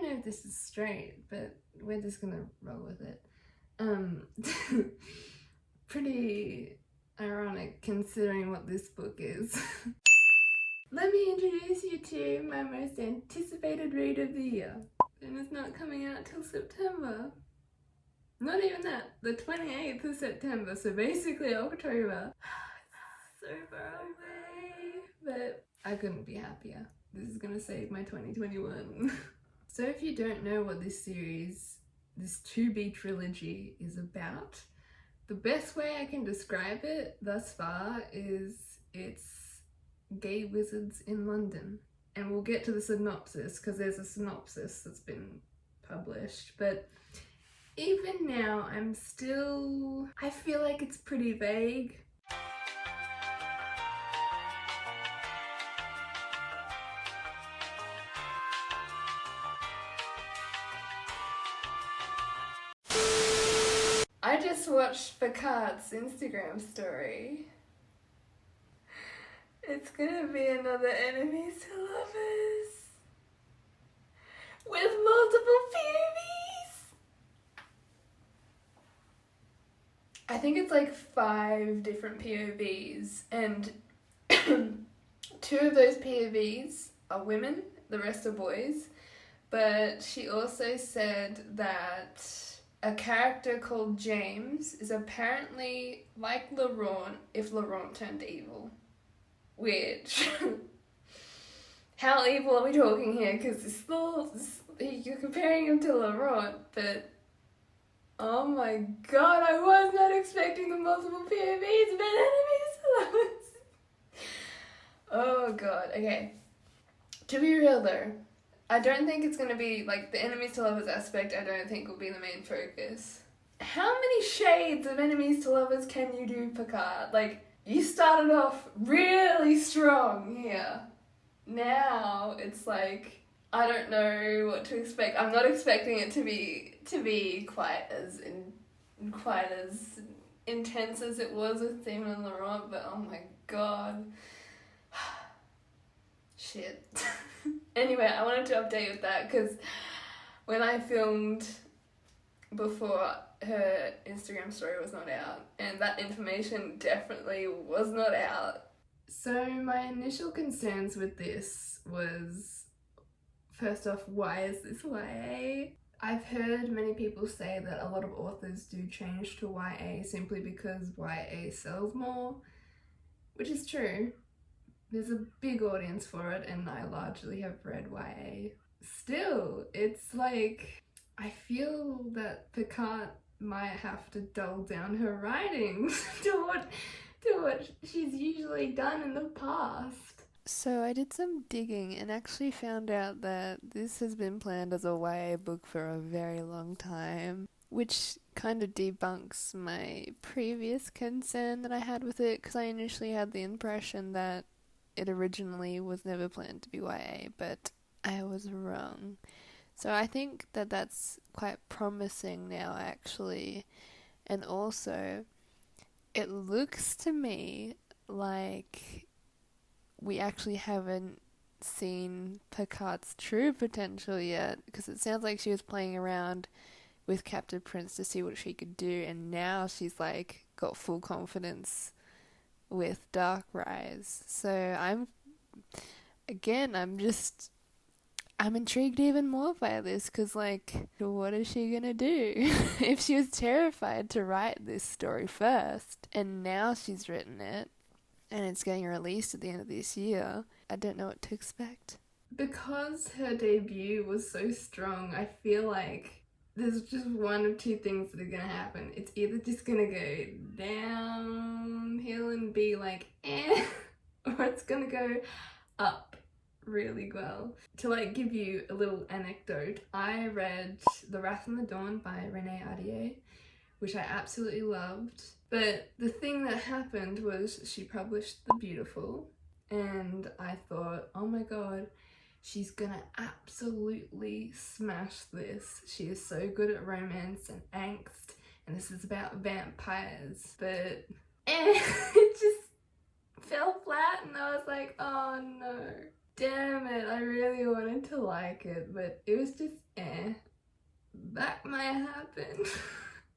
know if this is straight, but we're just gonna roll with it. Pretty ironic considering what this book is. Let me introduce you to my most anticipated read of the year. And it's not coming out till September. Not even that, the 28th of September, so basically October. So far away, but I couldn't be happier. This is gonna save my 2021. So if you don't know what this series, this To Be trilogy is about, the best way I can describe it thus far is it's gay wizards in London. And we'll get to the synopsis because there's a synopsis that's been published, but even now I feel like it's pretty vague. I just watched Picard's Instagram story. It's gonna be another enemies to lovers with multiple POVs. I think it's like 5 different POVs, and 2 of those POVs are women, the rest are boys. But she also said that a character called James is apparently like Laurent if Laurent turned evil. Which, how evil are we talking here? Because you're comparing him to Laurent, but oh my god, I was not expecting the multiple POVs, but enemies to lovers. Oh god, okay. To be real though, I don't think it's going to be, like, the enemies to lovers aspect I don't think will be the main focus. How many shades of enemies to lovers can you do, Picard? Like, you started off really strong here. Now it's like, I don't know what to expect. I'm not expecting it to be quite as intense as it was with Damon and Laurent, but oh my god. Shit. Anyway, I wanted to update with that because when I filmed before, her Instagram story was not out, and that information definitely was not out. So my initial concerns with this was, first off, why is this YA? I've heard many people say that a lot of authors do change to YA simply because YA sells more, which is true. There's a big audience for it, and I largely have read YA. Still, it's like, I feel that Picard might have to dull down her writing to what she's usually done in the past. So I did some digging and actually found out that this has been planned as a YA book for a very long time, which kind of debunks my previous concern that I had with it, because I initially had the impression that it originally was never planned to be YA, but I was wrong. So I think that that's quite promising now, actually. And also, it looks to me like we actually haven't seen Picard's true potential yet, because it sounds like she was playing around with Captain Prince to see what she could do, and now she's like got full confidence with Darkrise. So I'm intrigued even more by this, because like, what is she gonna do? If she was terrified to write this story first, and now she's written it, and it's getting released at the end of this year, I don't know what to expect. Because her debut was so strong, I feel like there's just one of 2 things that are gonna happen. It's either just gonna go downhill and be like, or it's gonna go up really well. To like give you a little anecdote, I read The Wrath and the Dawn by Renee Ahdieh, which I absolutely loved. But the thing that happened was she published The Beautiful, and I thought, oh my god, she's gonna absolutely smash this. She is so good at romance and angst, and this is about vampires. But it just fell flat, and I was like, oh no. damn it, I really wanted to like it, but it was just That might happen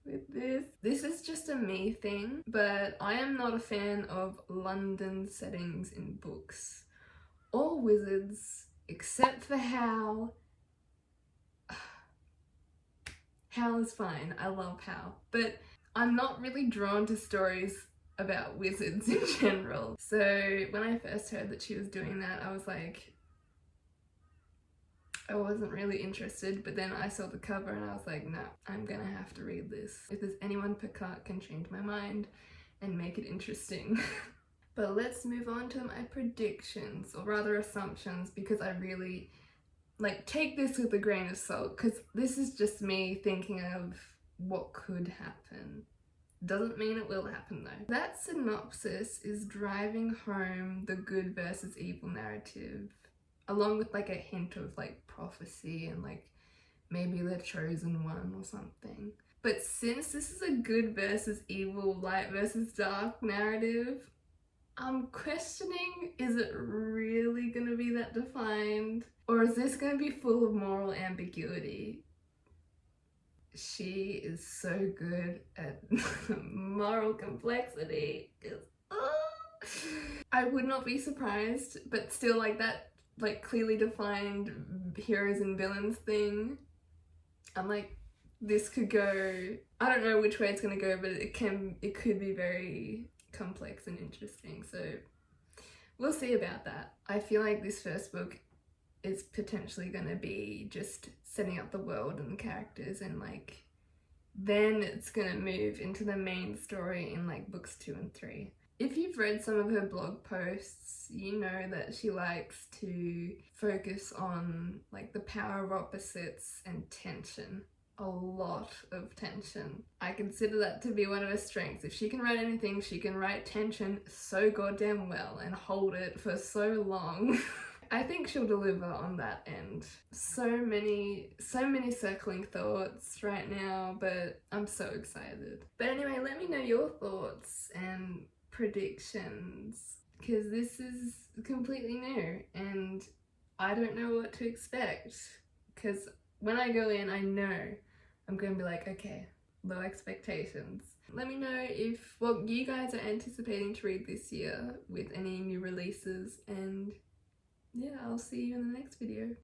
with this. This is just a me thing, but I am not a fan of London settings in books or wizards, except for Howl. Howl is fine, I love Howl, but I'm not really drawn to stories about wizards in general. So when I first heard that she was doing that, I was like, I wasn't really interested, but then I saw the cover and I was like, no, I'm gonna have to read this. If there's anyone Picard can change my mind and make it interesting. But let's move on to my predictions, or rather assumptions, because I really, like, take this with a grain of salt, because this is just me thinking of what could happen. Doesn't mean it will happen though. That synopsis is driving home the good versus evil narrative, along with like a hint of like prophecy and like maybe the chosen one or something. But since this is a good versus evil, light versus dark narrative, I'm questioning, is it really gonna be that defined? Or is this gonna be full of moral ambiguity? She is so good at moral complexity. I would not be surprised, but still, like, that like clearly defined heroes and villains thing, I'm like, this could go, I don't know which way it's gonna go, but it could be very complex and interesting, so we'll see about that. I feel like this first book is potentially gonna be just setting up the world and the characters, and like then it's gonna move into the main story in like books 2 and 3. If you've read some of her blog posts, you know that she likes to focus on like the power of opposites and tension. A lot of tension. I consider that to be one of her strengths. If she can write anything, she can write tension so goddamn well and hold it for so long. I think she'll deliver on that end. So many circling thoughts right now, but I'm so excited. But anyway, let me know your thoughts and predictions, because this is completely new and I don't know what to expect, because when I go in, I know I'm gonna be like, okay, low expectations. Let me know what you guys are anticipating to read this year with any new releases, and yeah, I'll see you in the next video.